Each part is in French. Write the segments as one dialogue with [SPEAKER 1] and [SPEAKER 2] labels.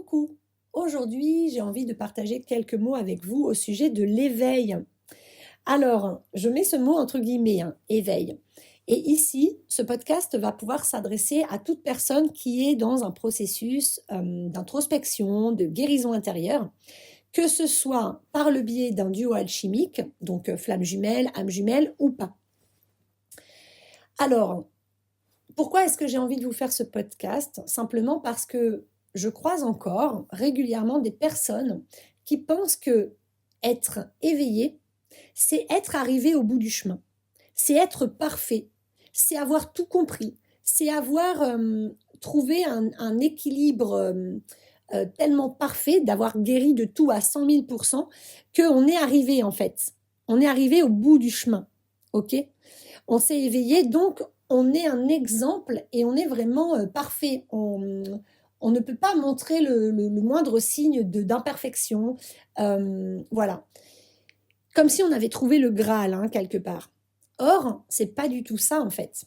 [SPEAKER 1] Coucou! Aujourd'hui, j'ai envie de partager quelques mots avec vous au sujet de l'éveil. Alors, je mets ce mot entre guillemets, éveil. Et ici, ce podcast va pouvoir s'adresser à toute personne qui est dans un processus d'introspection, de guérison intérieure, que ce soit par le biais d'un duo alchimique, donc flamme jumelle, âme jumelle ou pas. Alors, pourquoi est-ce que j'ai envie de vous faire ce podcast? Simplement parce que je croise encore régulièrement des personnes qui pensent que être éveillé, c'est être arrivé au bout du chemin, c'est être parfait, c'est avoir tout compris, c'est avoir trouvé un équilibre tellement parfait, d'avoir guéri de tout à 100 000 qu'on est arrivé en fait. On est arrivé au bout du chemin, ok? On s'est éveillé, donc on est un exemple et on est vraiment parfait. On ne peut pas montrer le moindre signe d'imperfection. Voilà. Comme si on avait trouvé le Graal, quelque part. Or, c'est pas du tout ça, en fait.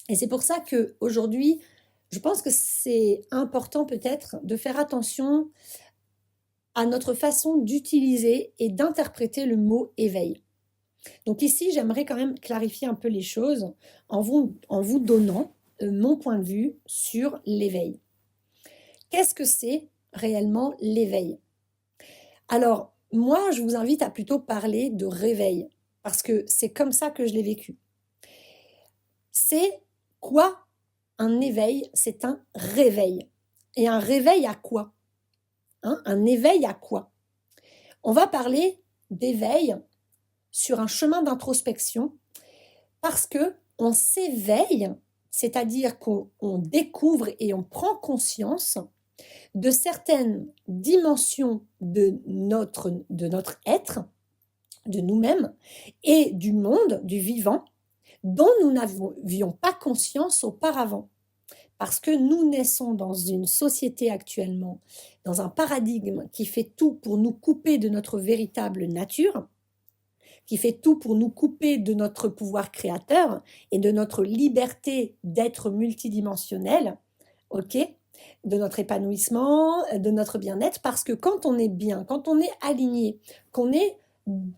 [SPEAKER 1] Et c'est pour ça qu'aujourd'hui, je pense que c'est important peut-être de faire attention à notre façon d'utiliser et d'interpréter le mot éveil. Donc ici, j'aimerais quand même clarifier un peu les choses en vous donnant mon point de vue sur l'éveil. Qu'est-ce que c'est réellement l'éveil? Alors, moi, je vous invite à plutôt parler de réveil, parce que c'est comme ça que je l'ai vécu. C'est quoi un éveil? C'est un réveil. Et un réveil à quoi? Un éveil à quoi? On va parler d'éveil sur un chemin d'introspection parce que on s'éveille, c'est-à-dire qu'on découvre et on prend conscience de certaines dimensions de notre être, de nous-mêmes et du monde, du vivant, dont nous n'avions pas conscience auparavant. Parce que nous naissons dans une société actuellement, dans un paradigme qui fait tout pour nous couper de notre véritable nature, qui fait tout pour nous couper de notre pouvoir créateur et de notre liberté d'être multidimensionnel, ok, de notre épanouissement, de notre bien-être, parce que quand on est bien, quand on est aligné, qu'on est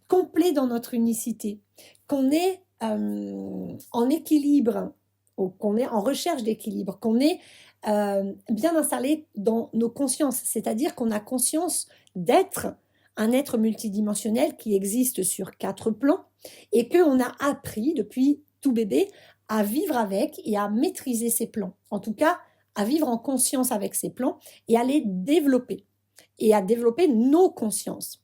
[SPEAKER 1] complet dans notre unicité, qu'on est en équilibre, ou qu'on est en recherche d'équilibre, qu'on est bien installé dans nos consciences, c'est-à-dire qu'on a conscience d'être un être multidimensionnel qui existe sur 4 plans et qu'on a appris depuis tout bébé à vivre avec et à maîtriser ces plans. En tout cas, à vivre en conscience avec ces plans et à les développer et à développer nos consciences,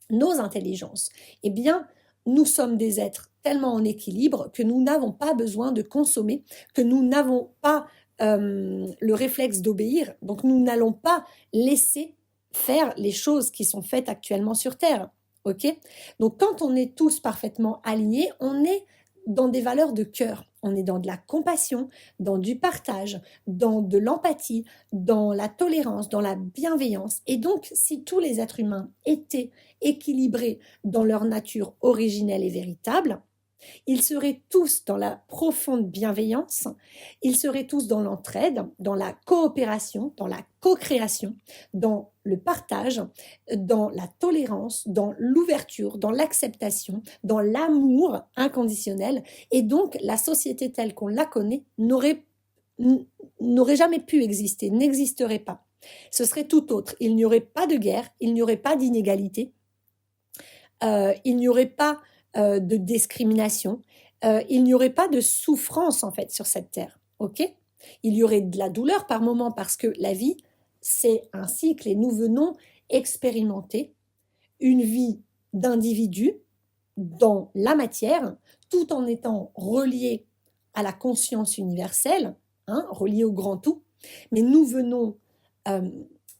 [SPEAKER 1] nos intelligences. Eh bien, nous sommes des êtres tellement en équilibre que nous n'avons pas besoin de consommer, que nous n'avons pas le réflexe d'obéir. Donc, nous n'allons pas laisser faire les choses qui sont faites actuellement sur Terre. Ok? Donc, quand on est tous parfaitement alignés, on est dans des valeurs de cœur. On est dans de la compassion, dans du partage, dans de l'empathie, dans la tolérance, dans la bienveillance. Et donc, si tous les êtres humains étaient équilibrés dans leur nature originelle et véritable, ils seraient tous dans la profonde bienveillance, ils seraient tous dans l'entraide, dans la coopération, dans la co-création, dans le partage, dans la tolérance, dans l'ouverture, dans l'acceptation, dans l'amour inconditionnel. Et donc, la société telle qu'on la connaît n'aurait jamais pu exister, n'existerait pas. Ce serait tout autre. Il n'y aurait pas de guerre, il n'y aurait pas d'inégalité, il n'y aurait pas de discrimination, il n'y aurait pas de souffrance en fait sur cette terre, ok? Il y aurait de la douleur par moment parce que la vie, c'est un cycle et nous venons expérimenter une vie d'individu dans la matière tout en étant relié à la conscience universelle, relié au grand tout, mais nous venons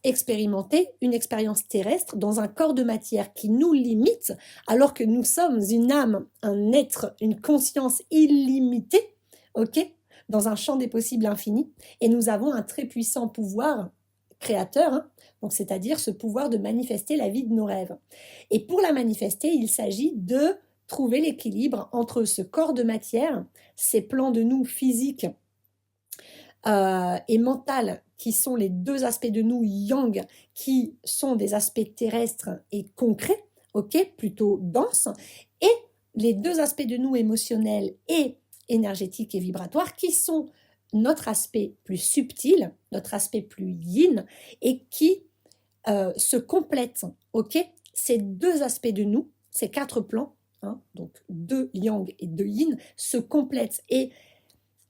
[SPEAKER 1] expérimenter une expérience terrestre dans un corps de matière qui nous limite, alors que nous sommes une âme, un être, une conscience illimitée, ok, dans un champ des possibles infini, et nous avons un très puissant pouvoir créateur, donc c'est-à-dire ce pouvoir de manifester la vie de nos rêves. Et pour la manifester, il s'agit de trouver l'équilibre entre ce corps de matière, ces plans de nous physiques et mental qui sont les deux aspects de nous, yang, qui sont des aspects terrestres et concrets, ok, plutôt denses, et les deux aspects de nous émotionnels et énergétiques et vibratoires, qui sont notre aspect plus subtil, notre aspect plus yin, et qui se complètent, ok. Ces deux aspects de nous, ces quatre plans, hein, donc deux yang et deux yin, se complètent. Et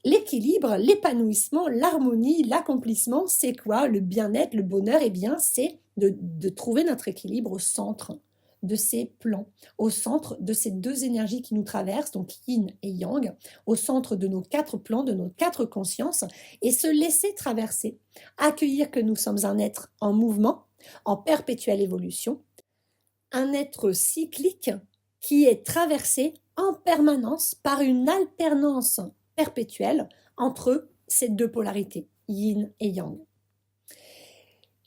[SPEAKER 1] l'équilibre, l'épanouissement, l'harmonie, l'accomplissement, c'est quoi? Le bien-être, le bonheur, eh bien, c'est de trouver notre équilibre au centre de ces plans, au centre de ces deux énergies qui nous traversent, donc yin et yang, au centre de nos quatre plans, de nos quatre consciences, et se laisser traverser, accueillir que nous sommes un être en mouvement, en perpétuelle évolution, un être cyclique qui est traversé en permanence par une alternance perpétuelle entre ces deux polarités, yin et yang.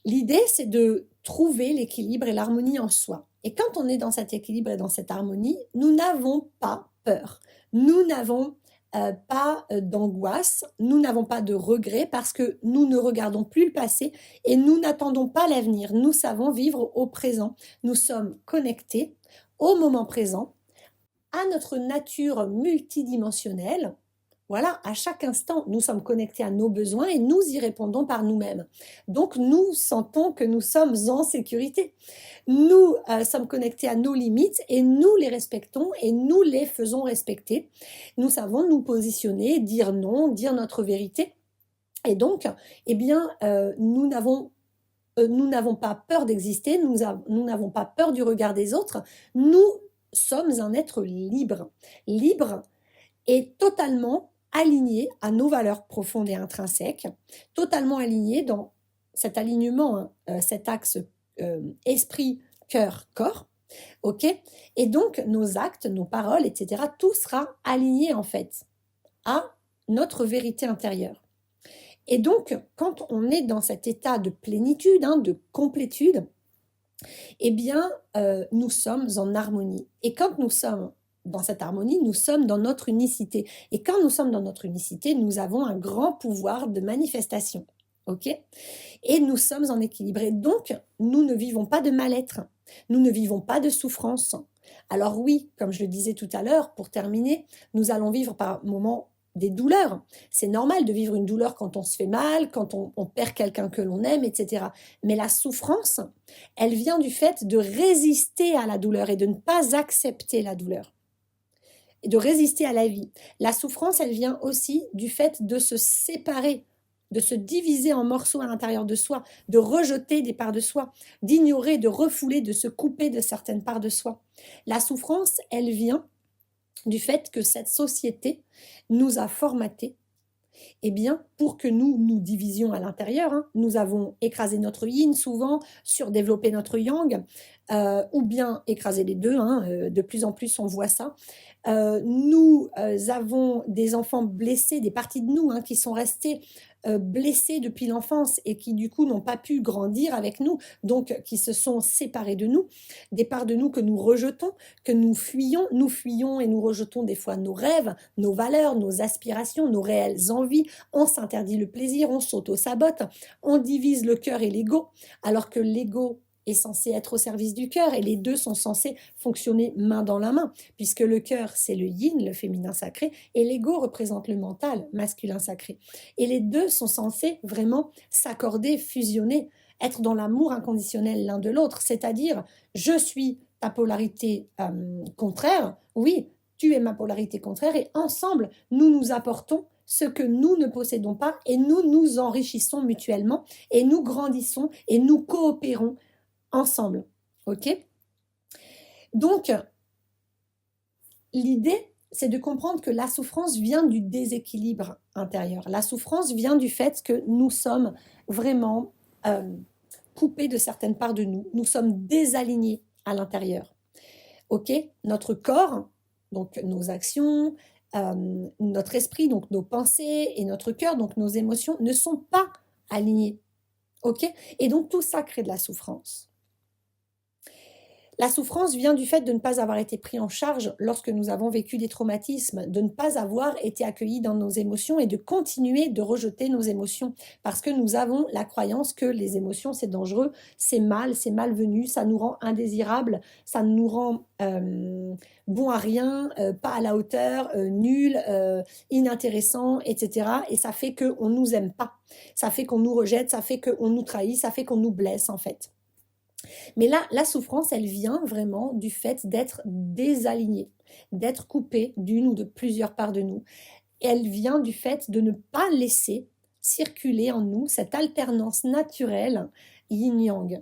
[SPEAKER 1] L'idée, c'est de trouver l'équilibre et l'harmonie en soi. Et quand on est dans cet équilibre et dans cette harmonie, nous n'avons pas peur. Nous n'avons pas d'angoisse, nous n'avons pas de regrets parce que nous ne regardons plus le passé et nous n'attendons pas l'avenir. Nous savons vivre au présent. Nous sommes connectés au moment présent, à notre nature multidimensionnelle. Voilà, à chaque instant, nous sommes connectés à nos besoins et nous y répondons par nous-mêmes. Donc, nous sentons que nous sommes en sécurité. Nous sommes connectés à nos limites et nous les respectons et nous les faisons respecter. Nous savons nous positionner, dire non, dire notre vérité. Et donc, eh bien, nous n'avons pas peur d'exister, nous n'avons pas peur du regard des autres. Nous sommes un être libre. Libre et totalement aligné à nos valeurs profondes et intrinsèques, totalement aligné dans cet alignement, cet axe esprit, cœur, corps, ok. Et donc nos actes, nos paroles, etc., tout sera aligné en fait à notre vérité intérieure. Et donc, quand on est dans cet état de plénitude, de complétude, eh bien, nous sommes en harmonie. Et quand nous sommes dans cette harmonie, nous sommes dans notre unicité. Et quand nous sommes dans notre unicité, nous avons un grand pouvoir de manifestation. Ok? Et nous sommes en équilibre. Et donc, nous ne vivons pas de mal-être. Nous ne vivons pas de souffrance. Alors oui, comme je le disais tout à l'heure, pour terminer, nous allons vivre par moments des douleurs. C'est normal de vivre une douleur quand on se fait mal, quand on perd quelqu'un que l'on aime, etc. Mais la souffrance, elle vient du fait de résister à la douleur et de ne pas accepter la douleur. Et de résister à la vie. La souffrance, elle vient aussi du fait de se séparer, de se diviser en morceaux à l'intérieur de soi, de rejeter des parts de soi, d'ignorer, de refouler, de se couper de certaines parts de soi. La souffrance, elle vient du fait que cette société nous a formatés, eh bien, pour que nous nous divisions à l'intérieur. Nous avons écrasé notre yin souvent, surdéveloppé notre yang, ou bien écrasé les deux. De plus en plus, on voit ça. Nous avons des enfants blessés, des parties de nous qui sont restées blessées depuis l'enfance et qui du coup n'ont pas pu grandir avec nous, donc qui se sont séparés de nous, des parts de nous que nous rejetons, que nous fuyons et nous rejetons des fois nos rêves, nos valeurs, nos aspirations, nos réelles envies, on s'interdit le plaisir, on s'auto-sabote, on divise le cœur et l'ego, alors que l'ego est censé être au service du cœur et les deux sont censés fonctionner main dans la main, puisque le cœur, c'est le yin, le féminin sacré, et l'ego représente le mental, masculin sacré. Et les deux sont censés vraiment s'accorder, fusionner, être dans l'amour inconditionnel l'un de l'autre, c'est-à-dire, je suis ta polarité contraire, oui, tu es ma polarité contraire, et ensemble, nous nous apportons ce que nous ne possédons pas, et nous nous enrichissons mutuellement, et nous grandissons, et nous coopérons ensemble, ok? Donc, l'idée, c'est de comprendre que la souffrance vient du déséquilibre intérieur. La souffrance vient du fait que nous sommes vraiment coupés de certaines parts de nous. Nous sommes désalignés à l'intérieur, ok? Notre corps, donc nos actions, notre esprit, donc nos pensées, et notre cœur, donc nos émotions, ne sont pas alignés, ok? Et donc, tout ça crée de la souffrance. La souffrance vient du fait de ne pas avoir été pris en charge lorsque nous avons vécu des traumatismes, de ne pas avoir été accueillis dans nos émotions et de continuer de rejeter nos émotions parce que nous avons la croyance que les émotions, c'est dangereux, c'est mal, c'est malvenu, ça nous rend indésirables, ça nous rend bon à rien, pas à la hauteur, nul, inintéressant, etc. Et ça fait qu'on ne nous aime pas, ça fait qu'on nous rejette, ça fait qu'on nous trahit, ça fait qu'on nous blesse en fait. Mais là, la souffrance, elle vient vraiment du fait d'être désaligné, d'être coupé d'une ou de plusieurs parts de nous. Elle vient du fait de ne pas laisser circuler en nous cette alternance naturelle yin-yang,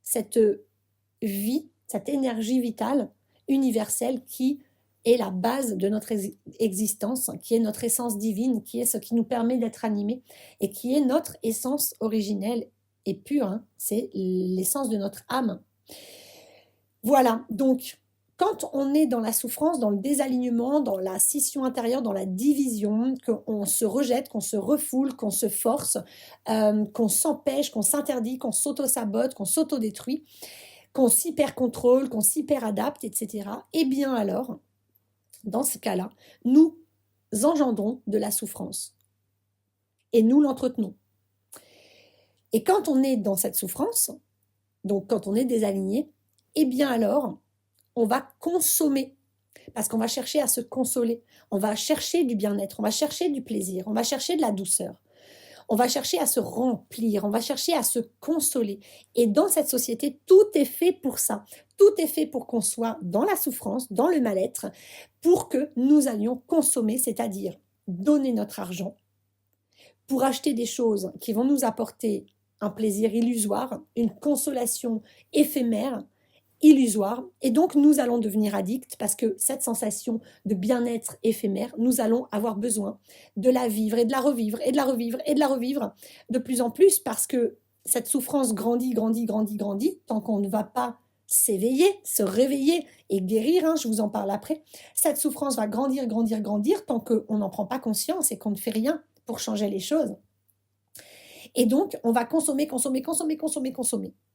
[SPEAKER 1] cette vie, cette énergie vitale universelle qui est la base de notre existence, qui est notre essence divine, qui est ce qui nous permet d'être animés et qui est notre essence originelle et pure, hein, c'est l'essence de notre âme. Voilà, donc quand on est dans la souffrance, dans le désalignement, dans la scission intérieure, dans la division, qu'on se rejette, qu'on se refoule, qu'on se force, qu'on s'empêche, qu'on s'interdit, qu'on s'auto-sabote, qu'on s'auto-détruit, qu'on s'hyper-contrôle, qu'on s'hyper-adapte, etc., eh bien alors, dans ce cas-là, nous engendrons de la souffrance et nous l'entretenons. Et quand on est dans cette souffrance, donc quand on est désaligné, eh bien alors, on va consommer, parce qu'on va chercher à se consoler, on va chercher du bien-être, on va chercher du plaisir, on va chercher de la douceur, on va chercher à se remplir, on va chercher à se consoler. Et dans cette société, tout est fait pour ça. Tout est fait pour qu'on soit dans la souffrance, dans le mal-être, pour que nous allions consommer, c'est-à-dire donner notre argent pour acheter des choses qui vont nous apporter un plaisir illusoire, une consolation éphémère, illusoire, et donc nous allons devenir addicts parce que cette sensation de bien-être éphémère, nous allons avoir besoin de la vivre et de la revivre et de la revivre et de la revivre de plus en plus parce que cette souffrance grandit, tant qu'on ne va pas s'éveiller, se réveiller et guérir, hein, je vous en parle après, cette souffrance va grandir tant qu'on n'en prend pas conscience et qu'on ne fait rien pour changer les choses. Et donc, on va consommer.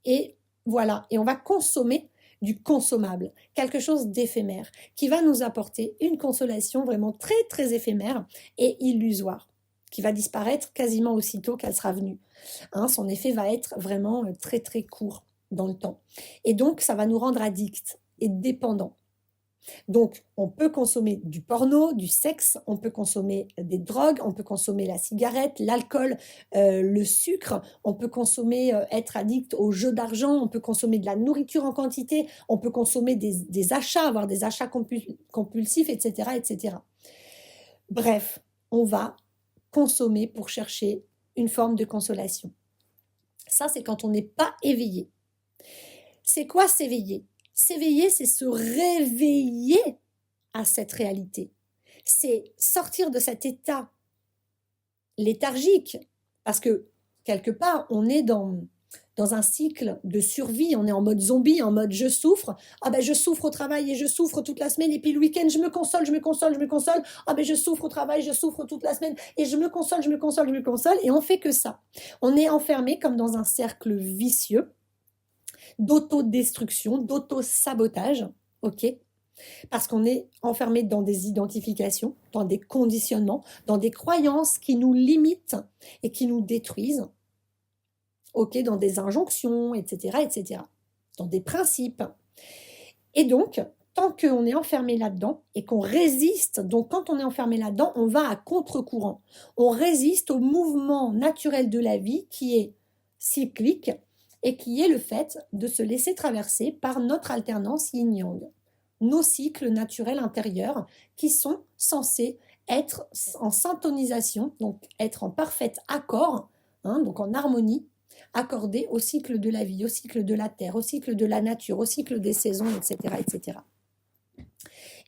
[SPEAKER 1] Et voilà, et on va consommer du consommable, quelque chose d'éphémère, qui va nous apporter une consolation vraiment très, très éphémère et illusoire, qui va disparaître quasiment aussitôt qu'elle sera venue. Hein, son effet va être vraiment très, très court dans le temps. Et donc, ça va nous rendre addicts et dépendants. Donc, on peut consommer du porno, du sexe, on peut consommer des drogues, on peut consommer la cigarette, l'alcool, le sucre, on peut consommer, être addict aux jeux d'argent, on peut consommer de la nourriture en quantité, on peut consommer des achats, avoir des achats compulsifs, etc., etc. Bref, on va consommer pour chercher une forme de consolation. Ça, c'est quand on n'est pas éveillé. C'est quoi s'éveiller ? S'éveiller, c'est se réveiller à cette réalité. C'est sortir de cet état léthargique. Parce que, quelque part, on est dans un cycle de survie. On est en mode zombie, en mode je souffre. Ah ben, je souffre au travail et je souffre toute la semaine. Et puis le week-end, je me console. Ah ben, je souffre au travail, je souffre toute la semaine. Et je me console. Et on fait que ça. On est enfermé comme dans un cercle vicieux d'autodestruction, d'auto-sabotage, ok ? Parce qu'on est enfermé dans des identifications, dans des conditionnements, dans des croyances qui nous limitent et qui nous détruisent, ok ? Dans des injonctions, etc., dans des principes. Et donc, tant qu'on est enfermé là-dedans et qu'on résiste, donc quand on est enfermé là-dedans, on va à contre-courant. On résiste au mouvement naturel de la vie qui est cyclique, et qui est le fait de se laisser traverser par notre alternance yin-yang, nos cycles naturels intérieurs qui sont censés être en syntonisation, donc être en parfait accord, hein, donc en harmonie, accordés au cycle de la vie, au cycle de la terre, au cycle de la nature, au cycle des saisons, etc.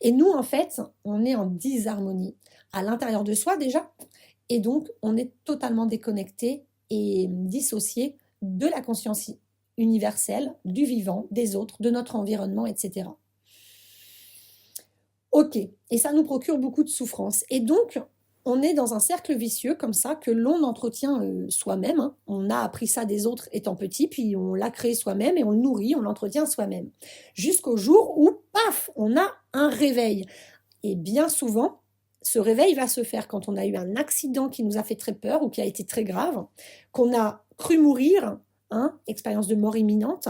[SPEAKER 1] Et nous, en fait, on est en disharmonie à l'intérieur de soi déjà, et donc on est totalement déconnecté et dissocié de la conscience universelle, du vivant, des autres, de notre environnement, etc. Ok, et ça nous procure beaucoup de souffrance. Et donc, on est dans un cercle vicieux comme ça que l'on entretient soi-même, hein. On a appris ça des autres étant petit, puis on l'a créé soi-même et on le nourrit, on l'entretient soi-même. Jusqu'au jour où, paf, on a un réveil. Et bien souvent, ce réveil va se faire quand on a eu un accident qui nous a fait très peur ou qui a été très grave, qu'on a cru mourir, hein, expérience de mort imminente,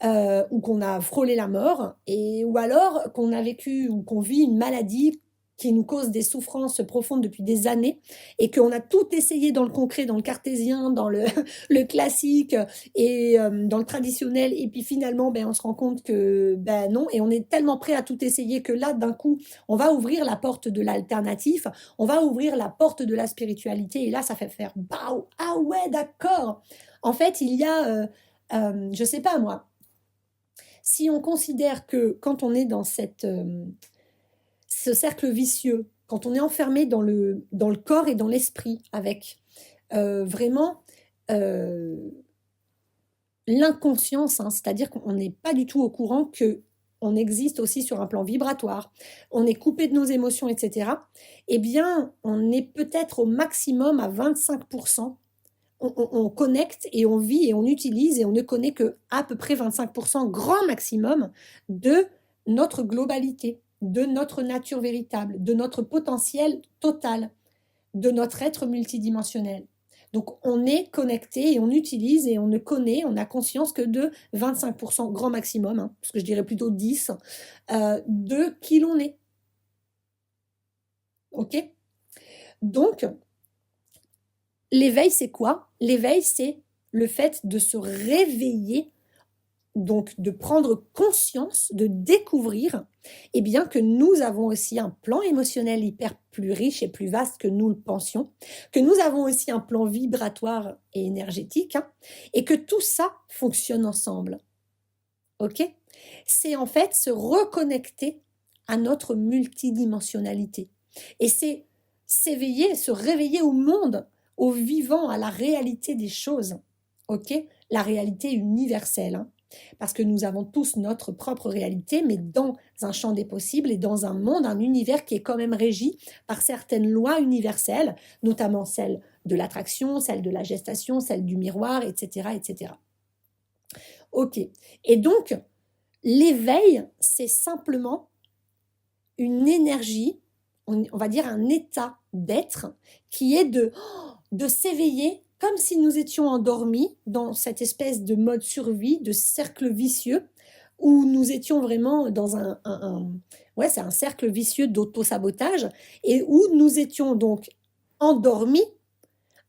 [SPEAKER 1] ou qu'on a frôlé la mort, ou alors qu'on a vécu ou qu'on vit une maladie qui nous cause des souffrances profondes depuis des années et qu'on a tout essayé dans le concret, dans le cartésien, dans le, le classique et dans le traditionnel et puis finalement ben, on se rend compte que ben non et on est tellement prêt à tout essayer que là d'un coup on va ouvrir la porte de l'alternatif, on va ouvrir la porte de la spiritualité et là ça fait faire bah, ah ouais d'accord. En fait il y a je sais pas moi, si on considère que quand on est dans ce cercle vicieux, quand on est enfermé dans le corps et dans l'esprit, avec vraiment l'inconscience, hein, c'est-à-dire qu'on n'est pas du tout au courant que on existe aussi sur un plan vibratoire, on est coupé de nos émotions, etc., eh bien, on est peut-être au maximum à 25%. On connecte et on vit et on utilise et on ne connaît que à peu près 25% grand maximum de notre globalité, de notre nature véritable, de notre potentiel total, de notre être multidimensionnel. Donc on est connecté et on utilise et on ne connaît, on a conscience que de 25% grand maximum, hein, parce que je dirais plutôt 10, de qui l'on est. Ok? Donc, l'éveil, c'est quoi? L'éveil, c'est le fait de se réveiller, donc de prendre conscience, de découvrir eh bien, que nous avons aussi un plan émotionnel hyper plus riche et plus vaste que nous le pensions, que nous avons aussi un plan vibratoire et énergétique, hein, et que tout ça fonctionne ensemble. Ok? C'est en fait se reconnecter à notre multidimensionnalité. Et c'est s'éveiller, se réveiller au monde, au vivant, à la réalité des choses. Ok? La réalité universelle. Hein, parce que nous avons tous notre propre réalité, mais dans un champ des possibles et dans un monde, un univers qui est quand même régi par certaines lois universelles, notamment celle de l'attraction, celle de la gestation, celle du miroir, etc., etc. Ok. Et donc, l'éveil, c'est simplement une énergie, on va dire un état d'être qui est de s'éveiller comme si nous étions endormis dans cette espèce de mode survie, de cercle vicieux, où nous étions vraiment dans ouais, c'est un cercle vicieux d'auto-sabotage, et où nous étions donc endormis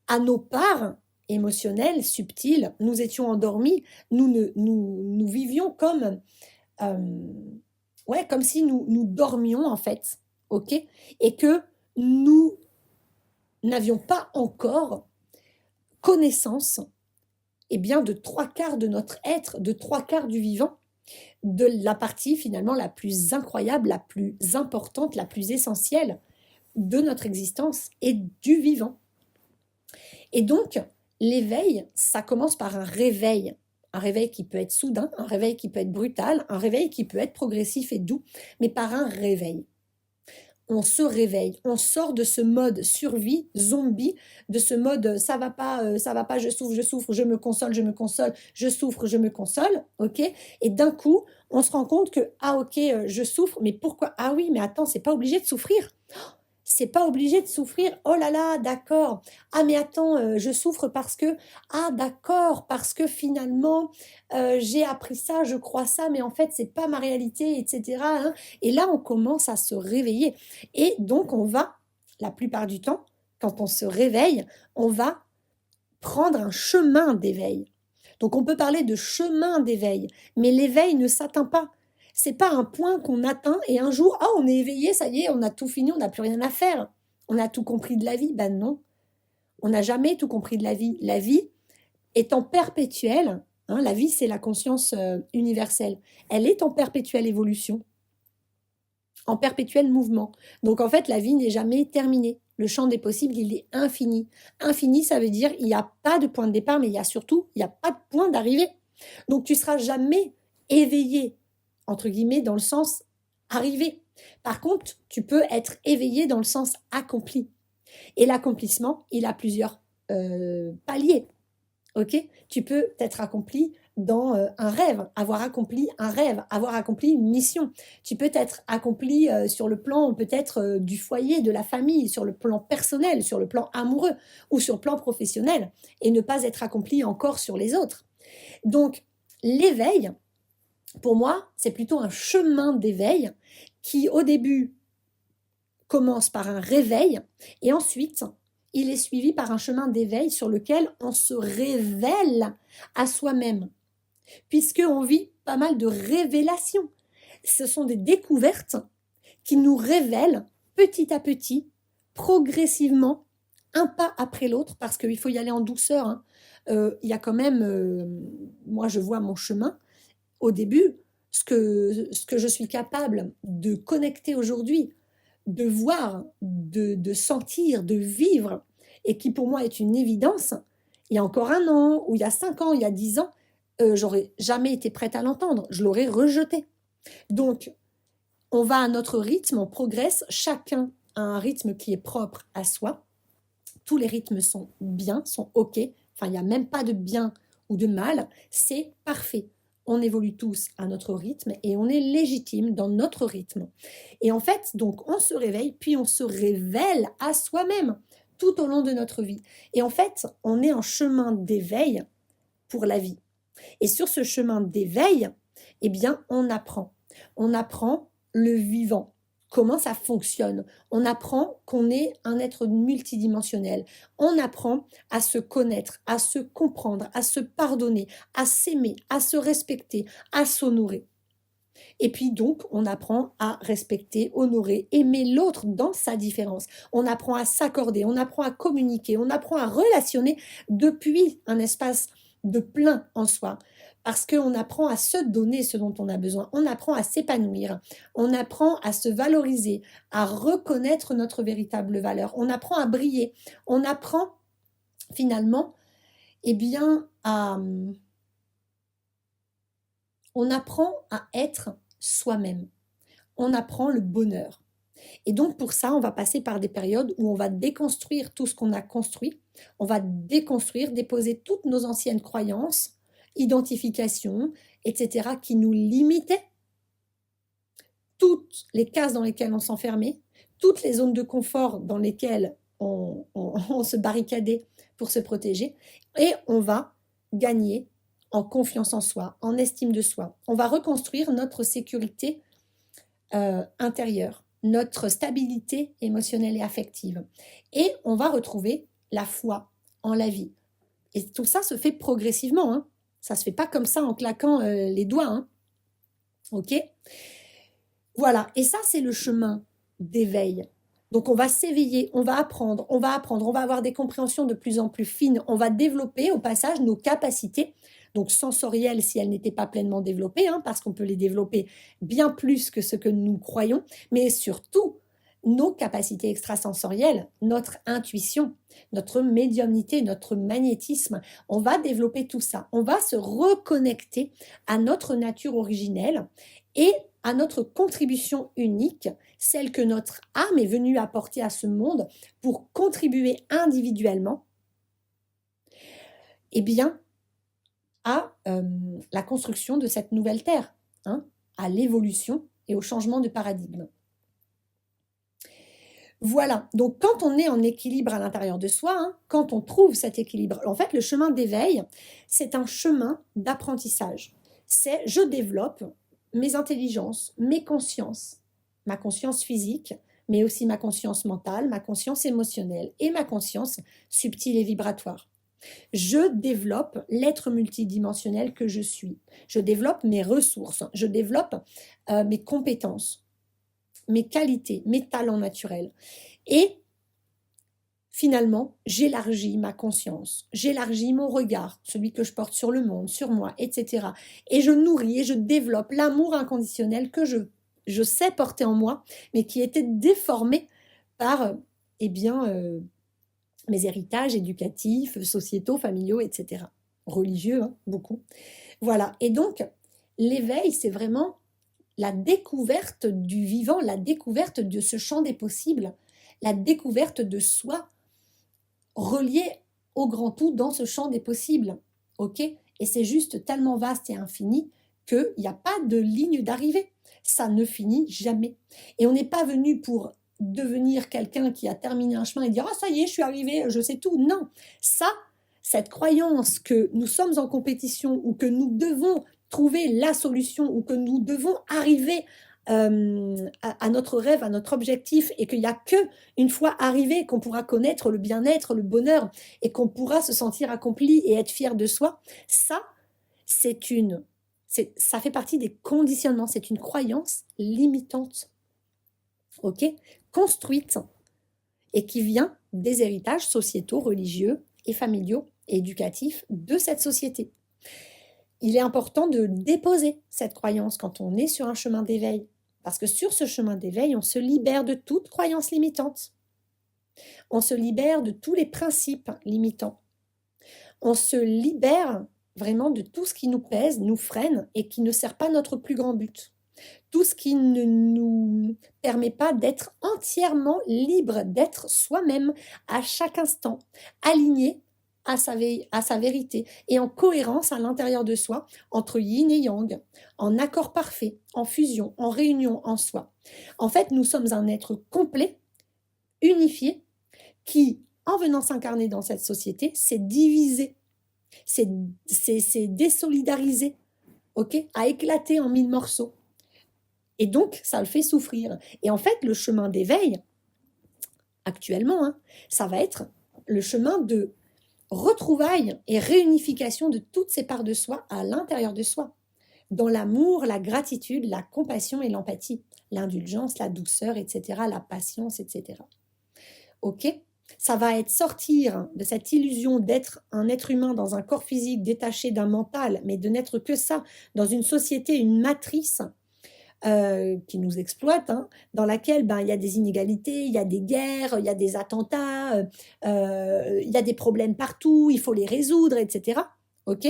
[SPEAKER 1] à nos parts émotionnelles, subtiles, nous étions endormis, nous vivions comme, ouais, comme si nous dormions en fait, ok? Et que nous n'avions pas encore connaissance eh bien, de 3/4 de notre être, de 3/4 du vivant, de la partie finalement la plus incroyable, la plus importante, la plus essentielle de notre existence et du vivant. Et donc, l'éveil, ça commence par un réveil qui peut être soudain, un réveil qui peut être brutal, un réveil qui peut être progressif et doux, mais par un réveil. On se réveille, on sort de ce mode survie, zombie, de ce mode ça va pas, je souffre, je me console, je souffre, je me console, ok? Et d'un coup, on se rend compte que, ah ok, je souffre, mais pourquoi? Ah oui, mais attends, c'est pas obligé de souffrir. C'est pas obligé de souffrir. Oh là là, d'accord. Ah mais attends, je souffre parce que ah d'accord, parce que finalement j'ai appris ça, je crois ça, mais en fait c'est pas ma réalité, etc., hein. Et là on commence à se réveiller. Et donc on va, la plupart du temps, quand on se réveille, on va prendre un chemin d'éveil. Donc on peut parler de chemin d'éveil, mais l'éveil ne s'atteint pas. C'est pas un point qu'on atteint et un jour, ah, on est éveillé, ça y est, on a tout fini, on n'a plus rien à faire. On a tout compris de la vie. Ben non, on n'a jamais tout compris de la vie. La vie étant perpétuelle, hein, la vie c'est la conscience universelle, elle est en perpétuelle évolution, en perpétuel mouvement. Donc en fait, la vie n'est jamais terminée. Le champ des possibles, il est infini. Infini, ça veut dire il n'y a pas de point de départ, mais il y a surtout, il n'y a pas de point d'arrivée. Donc tu seras jamais éveillé, entre guillemets, dans le sens arrivé. Par contre, tu peux être éveillé dans le sens accompli. Et l'accomplissement, il a plusieurs paliers. Ok, tu peux être accompli dans un rêve, avoir accompli un rêve, avoir accompli une mission. Tu peux être accompli sur le plan peut-être du foyer, de la famille, sur le plan personnel, sur le plan amoureux ou sur le plan professionnel et ne pas être accompli encore sur les autres. Donc, l'éveil, pour moi, c'est plutôt un chemin d'éveil qui, au début, commence par un réveil et ensuite, il est suivi par un chemin d'éveil sur lequel on se révèle à soi-même, puisqu'on vit pas mal de révélations. Ce sont des découvertes qui nous révèlent petit à petit, progressivement, un pas après l'autre, parce qu'il faut y aller en douceur. Hein. Il y a quand même, moi je vois mon chemin, au début, ce que je suis capable de connecter aujourd'hui, de voir, de sentir, de vivre, et qui pour moi est une évidence, il y a encore un an, ou il y a 5 ans, il y a 10 ans, j'aurais jamais été prête à l'entendre, je l'aurais rejeté. Donc, on va à notre rythme, on progresse, chacun a un rythme qui est propre à soi, tous les rythmes sont bien, sont OK, enfin, il n'y a même pas de bien ou de mal, c'est parfait. On évolue tous à notre rythme et on est légitime dans notre rythme. Et en fait, donc, on se réveille, puis on se révèle à soi-même tout au long de notre vie. Et en fait, on est en chemin d'éveil pour la vie. Et sur ce chemin d'éveil, eh bien, on apprend. On apprend le vivant, comment ça fonctionne. On apprend qu'on est un être multidimensionnel. On apprend à se connaître, à se comprendre, à se pardonner, à s'aimer, à se respecter, à s'honorer. Et puis donc, on apprend à respecter, honorer, aimer l'autre dans sa différence. On apprend à s'accorder, on apprend à communiquer, on apprend à relationner depuis un espace de plein en soi. Parce qu'on apprend à se donner ce dont on a besoin, on apprend à s'épanouir, on apprend à se valoriser, à reconnaître notre véritable valeur, on apprend à briller, on apprend finalement, eh bien, on apprend à être soi-même, on apprend le bonheur. Et donc pour ça, on va passer par des périodes où on va déconstruire tout ce qu'on a construit, on va déconstruire, déposer toutes nos anciennes croyances, identifications, etc., qui nous limitaient, toutes les cases dans lesquelles on s'enfermait, toutes les zones de confort dans lesquelles on se barricadait pour se protéger, et on va gagner en confiance en soi, en estime de soi. On va reconstruire notre sécurité intérieure, notre stabilité émotionnelle et affective. Et on va retrouver la foi en la vie. Et tout ça se fait progressivement. Hein. Ça ne se fait pas comme ça en claquant les doigts. Hein. OK ? Voilà. Et ça, c'est le chemin d'éveil. Donc, on va s'éveiller, on va apprendre, on va avoir des compréhensions de plus en plus fines, on va développer au passage nos capacités, donc sensorielles si elles n'étaient pas pleinement développées, hein, parce qu'on peut les développer bien plus que ce que nous croyons, mais surtout nos capacités extrasensorielles, notre intuition, notre médiumnité, notre magnétisme. On va développer tout ça, on va se reconnecter à notre nature originelle et à notre contribution unique, celle que notre âme est venue apporter à ce monde pour contribuer individuellement, eh bien, à la construction de cette nouvelle terre, hein, à l'évolution et au changement de paradigme. Voilà, donc quand on est en équilibre à l'intérieur de soi, hein, quand on trouve cet équilibre, en fait, le chemin d'éveil, c'est un chemin d'apprentissage. C'est je développe mes intelligences, mes consciences, ma conscience physique, mais aussi ma conscience mentale, ma conscience émotionnelle et ma conscience subtile et vibratoire. Je développe l'être multidimensionnel que je suis. Je développe mes ressources, je développe mes compétences, mes qualités, mes talents naturels. Et finalement, j'élargis ma conscience, j'élargis mon regard, celui que je porte sur le monde, sur moi, etc. Et je nourris et je développe l'amour inconditionnel que je sais porter en moi, mais qui était déformé par mes héritages éducatifs, sociétaux, familiaux, etc. Religieux, hein, beaucoup. Voilà. Et donc, l'éveil, c'est vraiment la découverte du vivant, la découverte de ce champ des possibles, la découverte de soi relié au grand tout dans ce champ des possibles. Ok? Et c'est juste tellement vaste et infini qu'il n'y a pas de ligne d'arrivée. Ça ne finit jamais. Et on n'est pas venu pour devenir quelqu'un qui a terminé un chemin et dire « Ah, ça y est, je suis arrivé, je sais tout ». Non, ça, cette croyance que nous sommes en compétition ou que nous devons trouver la solution ou que nous devons arriver à notre rêve, à notre objectif, et qu'il n'y a qu'une fois arrivé qu'on pourra connaître le bien-être, le bonheur, et qu'on pourra se sentir accompli et être fier de soi, ça, ça fait partie des conditionnements, c'est une croyance limitante, ok, construite, et qui vient des héritages sociétaux, religieux et familiaux et éducatifs de cette société. Il est important de déposer cette croyance quand on est sur un chemin d'éveil, parce que sur ce chemin d'éveil, on se libère de toute croyance limitante. On se libère de tous les principes limitants. On se libère vraiment de tout ce qui nous pèse, nous freine et qui ne sert pas notre plus grand but. Tout ce qui ne nous permet pas d'être entièrement libre, d'être soi-même à chaque instant, aligné à sa vérité et en cohérence à l'intérieur de soi, entre yin et yang, en accord parfait, en fusion, en réunion en soi. En fait, nous sommes un être complet, unifié, qui, en venant s'incarner dans cette société, s'est divisé, s'est désolidarisé, okay, a éclaté en 1000 morceaux. Et donc, ça le fait souffrir. Et en fait, le chemin d'éveil, actuellement, ça va être le chemin de retrouvailles et réunification de toutes ces parts de soi à l'intérieur de soi, dans l'amour, la gratitude, la compassion et l'empathie, l'indulgence, la douceur, etc., la patience, etc. Ok? Ça va être sortir de cette illusion d'être un être humain dans un corps physique détaché d'un mental, mais de n'être que ça, dans une société, une matrice qui nous exploite, dans laquelle il y a des inégalités, il y a des guerres, il y a des attentats, il y a des problèmes partout, il faut les résoudre, etc. Ok?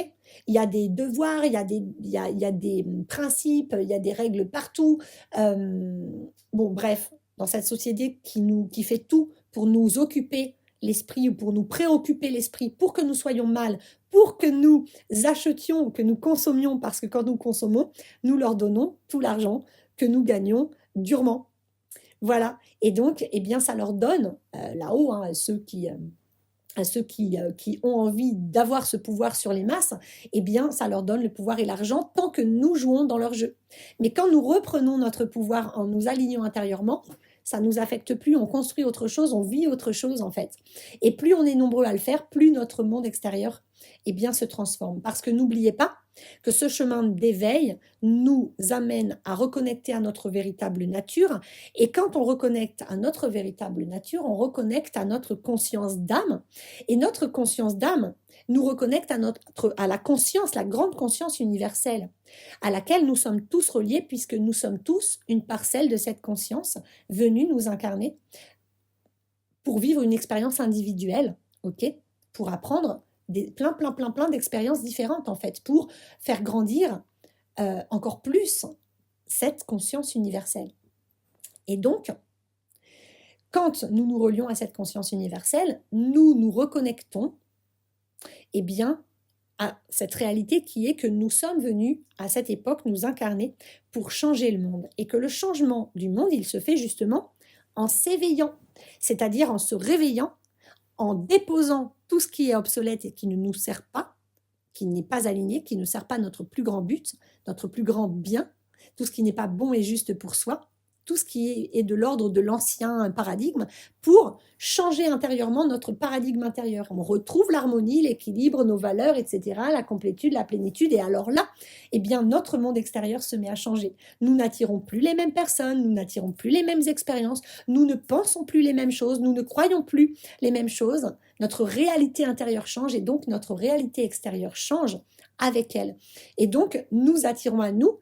[SPEAKER 1] Il y a des devoirs, il y a des principes, il y a des règles partout. Bon, bref, dans cette société qui fait tout pour nous occuper l'esprit ou pour nous préoccuper l'esprit, pour que nous soyons mal, pour que nous achetions, que nous consommions, parce que quand nous consommons, nous leur donnons tout l'argent que nous gagnons durement. Voilà. Et donc, eh bien, ça leur donne, là-haut, à ceux qui ont envie d'avoir ce pouvoir sur les masses, eh bien, ça leur donne le pouvoir et l'argent tant que nous jouons dans leur jeu. Mais quand nous reprenons notre pouvoir en nous alignant intérieurement, ça ne nous affecte plus, on construit autre chose, on vit autre chose en fait. Et plus on est nombreux à le faire, plus notre monde extérieur se transforme. Parce que n'oubliez pas que ce chemin d'éveil nous amène à reconnecter à notre véritable nature. Et quand on reconnecte à notre véritable nature, on reconnecte à notre conscience d'âme. Et notre conscience d'âme nous reconnecte à la conscience, la grande conscience universelle, à laquelle nous sommes tous reliés, puisque nous sommes tous une parcelle de cette conscience venue nous incarner pour vivre une expérience individuelle, ok, pour apprendre plein d'expériences différentes, en fait, pour faire grandir encore plus cette conscience universelle. Et donc, quand nous nous relions à cette conscience universelle, nous nous reconnectons à cette réalité qui est que nous sommes venus à cette époque nous incarner pour changer le monde. Et que le changement du monde, il se fait justement en s'éveillant, c'est-à-dire en se réveillant, en déposant tout ce qui est obsolète et qui ne nous sert pas, qui n'est pas aligné, qui ne sert pas notre plus grand but, notre plus grand bien, tout ce qui n'est pas bon et juste pour soi, tout ce qui est de l'ordre de l'ancien paradigme, pour changer intérieurement notre paradigme intérieur. On retrouve l'harmonie, l'équilibre, nos valeurs, etc., la complétude, la plénitude, et alors là, notre monde extérieur se met à changer. Nous n'attirons plus les mêmes personnes, nous n'attirons plus les mêmes expériences, nous ne pensons plus les mêmes choses, nous ne croyons plus les mêmes choses, notre réalité intérieure change, et donc notre réalité extérieure change avec elle. Et donc, nous attirons à nous,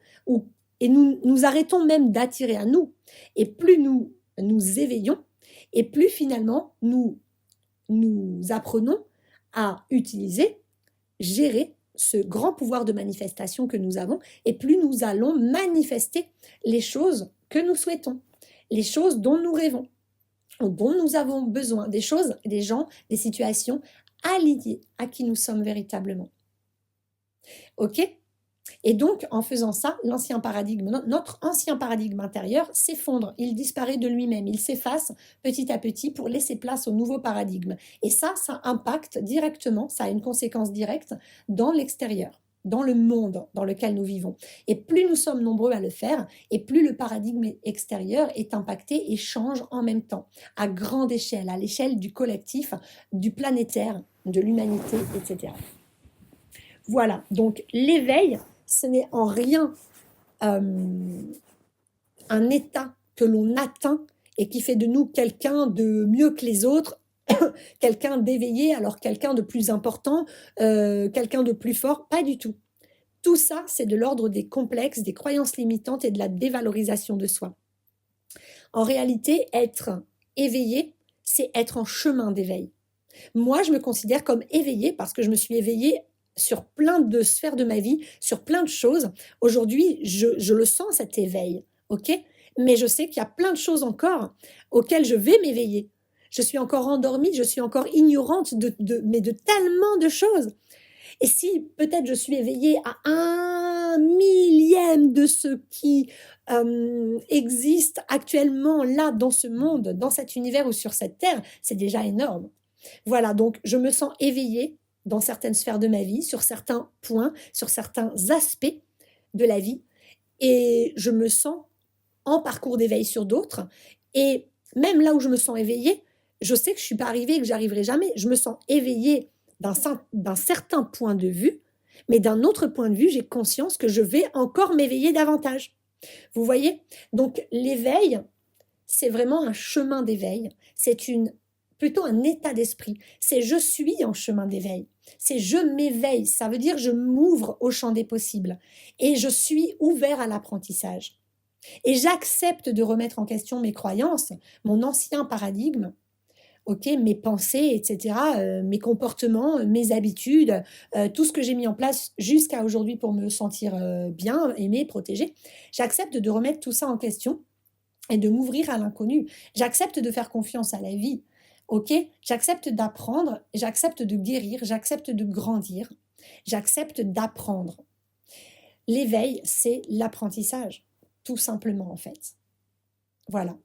[SPEAKER 1] et nous arrêtons même d'attirer à nous. Et plus nous nous éveillons, et plus finalement nous apprenons à utiliser, gérer ce grand pouvoir de manifestation que nous avons, et plus nous allons manifester les choses que nous souhaitons, les choses dont nous rêvons. dont nous avons besoin, des choses, des gens, des situations alignées à qui nous sommes véritablement. Ok? Et donc, en faisant ça, notre ancien paradigme intérieur s'effondre, il disparaît de lui-même, il s'efface petit à petit pour laisser place au nouveau paradigme. Et ça impacte directement, ça a une conséquence directe dans l'extérieur, dans le monde dans lequel nous vivons. Et plus nous sommes nombreux à le faire, et plus le paradigme extérieur est impacté et change en même temps, à grande échelle, à l'échelle du collectif, du planétaire, de l'humanité, etc. Voilà, donc l'éveil, ce n'est en rien un état que l'on atteint et qui fait de nous quelqu'un de mieux que les autres, quelqu'un d'éveillé, alors quelqu'un de plus important, quelqu'un de plus fort, pas du tout. Tout ça, c'est de l'ordre des complexes, des croyances limitantes et de la dévalorisation de soi. En réalité, être éveillé, c'est être en chemin d'éveil. Moi, je me considère comme éveillée parce que je me suis éveillée sur plein de sphères de ma vie, sur plein de choses. Aujourd'hui, je le sens, cet éveil, ok? Mais je sais qu'il y a plein de choses encore auxquelles je vais m'éveiller. Je suis encore endormie, je suis encore ignorante mais de tellement de choses. Et si peut-être je suis éveillée à 1/1000 de ce qui existe actuellement là dans ce monde, dans cet univers ou sur cette terre, c'est déjà énorme. Voilà, donc je me sens éveillée dans certaines sphères de ma vie, sur certains points, sur certains aspects de la vie, et je me sens en parcours d'éveil sur d'autres. Et même là où je me sens éveillée, je sais que je ne suis pas arrivée et que j'arriverai jamais. Je me sens éveillée d'un certain point de vue, mais d'un autre point de vue, j'ai conscience que je vais encore m'éveiller davantage. Vous voyez? Donc l'éveil, c'est vraiment un chemin d'éveil. C'est plutôt un état d'esprit. C'est je suis en chemin d'éveil. C'est je m'éveille. Ça veut dire je m'ouvre au champ des possibles. Et je suis ouvert à l'apprentissage. Et j'accepte de remettre en question mes croyances, mon ancien paradigme, ok, mes pensées, etc., mes comportements, mes habitudes, tout ce que j'ai mis en place jusqu'à aujourd'hui pour me sentir bien, aimé, protégé. J'accepte de remettre tout ça en question et de m'ouvrir à l'inconnu. J'accepte de faire confiance à la vie. Ok, j'accepte d'apprendre, j'accepte de guérir, j'accepte de grandir, j'accepte d'apprendre. L'éveil, c'est l'apprentissage, tout simplement en fait. Voilà.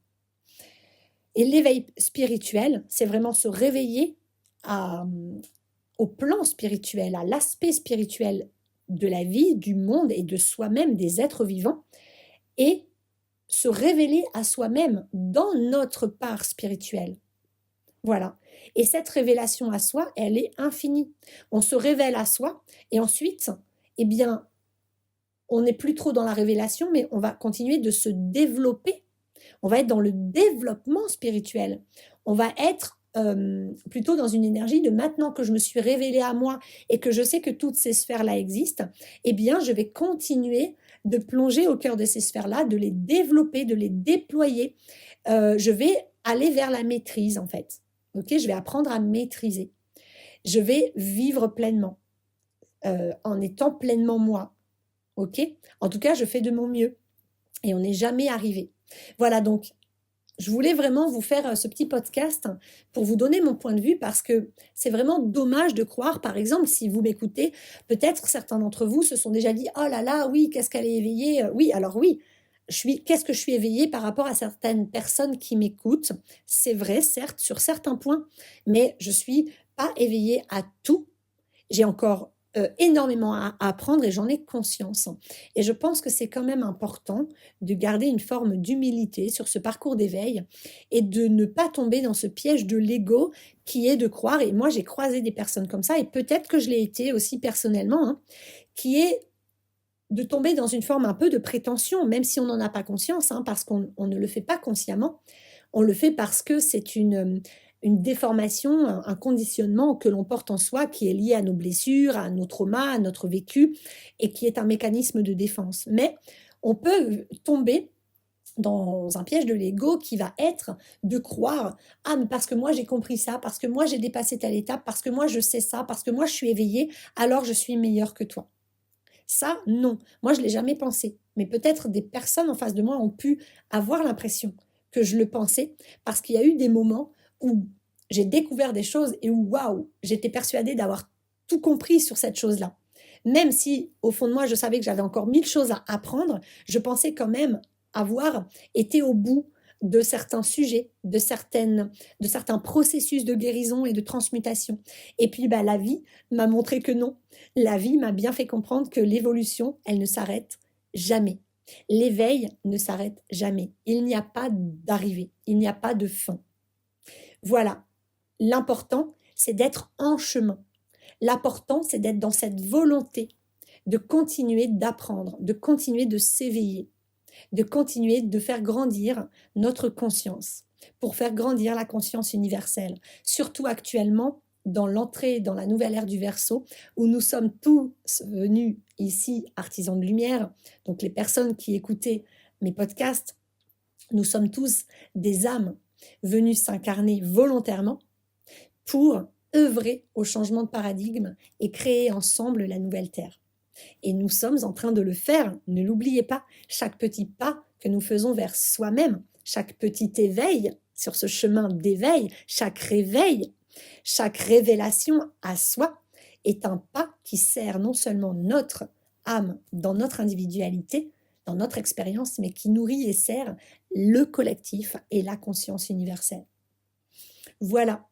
[SPEAKER 1] Et l'éveil spirituel, c'est vraiment se réveiller au plan spirituel, à l'aspect spirituel de la vie, du monde et de soi-même, des êtres vivants, et se révéler à soi-même dans notre part spirituelle. Voilà. Et cette révélation à soi, elle est infinie. On se révèle à soi et ensuite, eh bien, on n'est plus trop dans la révélation, mais on va continuer de se développer. On va être dans le développement spirituel. On va être plutôt dans une énergie de maintenant que je me suis révélée à moi et que je sais que toutes ces sphères-là existent, eh bien, je vais continuer de plonger au cœur de ces sphères-là, de les développer, de les déployer. Je vais aller vers la maîtrise, en fait. Ok, je vais apprendre à maîtriser. Je vais vivre pleinement, en étant pleinement moi. Ok, en tout cas, je fais de mon mieux. Et on n'est jamais arrivé. Voilà, donc, je voulais vraiment vous faire ce petit podcast pour vous donner mon point de vue parce que c'est vraiment dommage de croire, par exemple, si vous m'écoutez, peut-être certains d'entre vous se sont déjà dit « Oh là là, oui, qu'est-ce qu'elle est éveillée ?» Oui, alors oui, qu'est-ce que je suis éveillée par rapport à certaines personnes qui m'écoutent? C'est vrai, certes, sur certains points, mais je suis pas éveillée à tout. J'ai encore énormément à apprendre et j'en ai conscience. Et je pense que c'est quand même important de garder une forme d'humilité sur ce parcours d'éveil et de ne pas tomber dans ce piège de l'ego qui est de croire, et moi j'ai croisé des personnes comme ça, et peut-être que je l'ai été aussi personnellement, hein, qui est de tomber dans une forme un peu de prétention, même si on n'en a pas conscience, hein, parce qu'on ne le fait pas consciemment, on le fait parce que c'est une déformation, un conditionnement que l'on porte en soi qui est lié à nos blessures, à nos traumas, à notre vécu et qui est un mécanisme de défense. Mais on peut tomber dans un piège de l'ego qui va être de croire « Ah, mais parce que moi j'ai compris ça, parce que moi j'ai dépassé telle étape, parce que moi je sais ça, parce que moi je suis éveillée, alors je suis meilleure que toi. » Ça, non. Moi, je ne l'ai jamais pensé. Mais peut-être des personnes en face de moi ont pu avoir l'impression que je le pensais, parce qu'il y a eu des moments où j'ai découvert des choses et où, waouh, j'étais persuadée d'avoir tout compris sur cette chose-là. Même si, au fond de moi, je savais que j'avais encore 1000 choses à apprendre, je pensais quand même avoir été au bout de certains sujets, de certains processus de guérison et de transmutation. Et puis, la vie m'a montré que non. La vie m'a bien fait comprendre que l'évolution, elle ne s'arrête jamais. L'éveil ne s'arrête jamais. Il n'y a pas d'arrivée, il n'y a pas de fin. Voilà. L'important, c'est d'être en chemin. L'important, c'est d'être dans cette volonté de continuer d'apprendre, de continuer de s'éveiller, de continuer de faire grandir notre conscience, pour faire grandir la conscience universelle. Surtout actuellement, dans l'entrée dans la nouvelle ère du Verseau, où nous sommes tous venus ici, artisans de lumière, donc les personnes qui écoutaient mes podcasts, nous sommes tous des âmes venues s'incarner volontairement pour œuvrer au changement de paradigme et créer ensemble la nouvelle Terre. Et nous sommes en train de le faire, ne l'oubliez pas, chaque petit pas que nous faisons vers soi-même, chaque petit éveil sur ce chemin d'éveil, chaque réveil, chaque révélation à soi est un pas qui sert non seulement notre âme dans notre individualité, dans notre expérience, mais qui nourrit et sert le collectif et la conscience universelle. Voilà.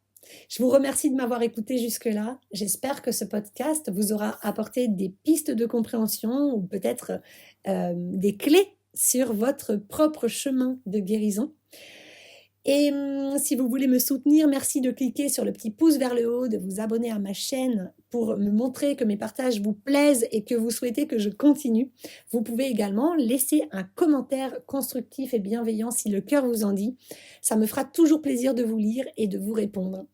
[SPEAKER 1] Je vous remercie de m'avoir écouté jusque-là. J'espère que ce podcast vous aura apporté des pistes de compréhension ou peut-être des clés sur votre propre chemin de guérison. Et si vous voulez me soutenir, merci de cliquer sur le petit pouce vers le haut, de vous abonner à ma chaîne pour me montrer que mes partages vous plaisent et que vous souhaitez que je continue. Vous pouvez également laisser un commentaire constructif et bienveillant si le cœur vous en dit. Ça me fera toujours plaisir de vous lire et de vous répondre.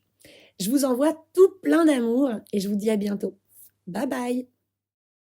[SPEAKER 1] Je vous envoie tout plein d'amour et je vous dis à bientôt. Bye bye!